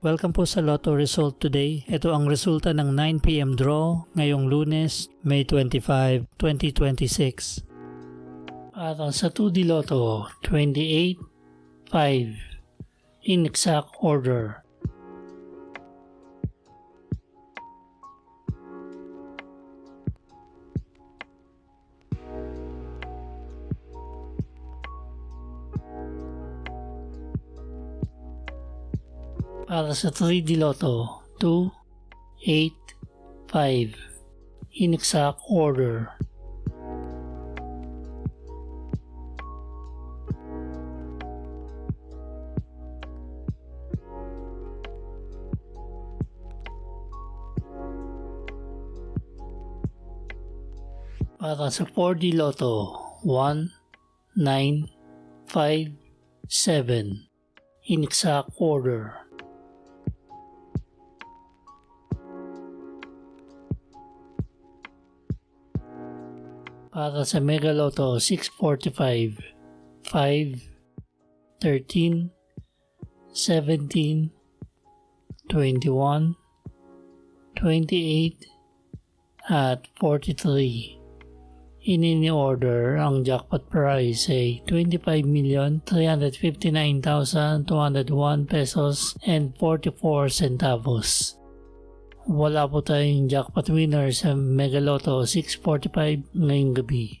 Welcome po sa Lotto Result Today. Ito ang resulta ng 9 PM draw ngayong Lunes, May 25, 2026. Para sa 2D Lotto, 28, 5, in exact order. Para sa 3D Lotto, 2, 8, 5, in exact order. Para sa 4D Lotto, 1, 9, 5, 7, in exact order. Para sa Mega Lotto 645, 5, 13, 17, 21, 28, at 43. In order, ang jackpot prize ay 25,359,201 pesos and 44 centavos. Wala po tayong jackpot winner sa Mega Lotto 645 ngayong gabi.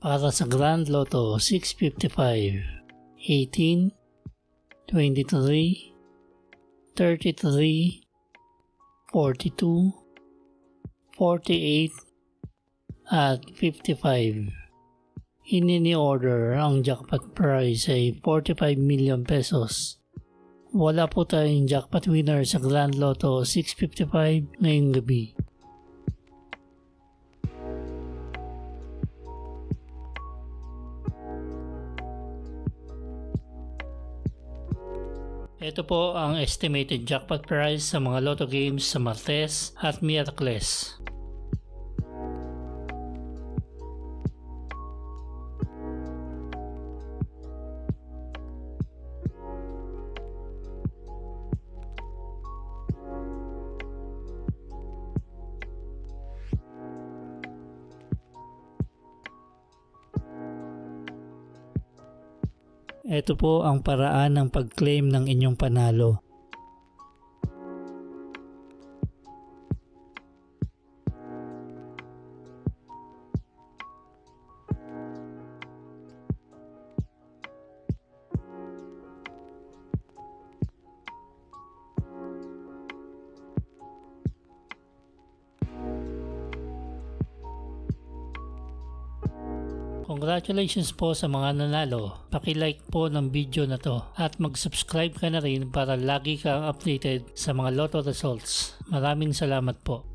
Para sa Grand Lotto 655, 18, 23, 33, 42, 48, at 55. In order, ang jackpot prize ay 45 million pesos. Wala po tayong jackpot winner sa Grand Lotto 655 ngayong gabi. Ito po ang estimated jackpot prize sa mga Lotto games sa Martes at Miyerkules. Ito po ang paraan ng pag-claim ng inyong panalo. Congratulations po sa mga nanalo. Paki-like po ng video na to at mag-subscribe ka na rin para lagi kang updated sa mga Lotto results. Maraming salamat po.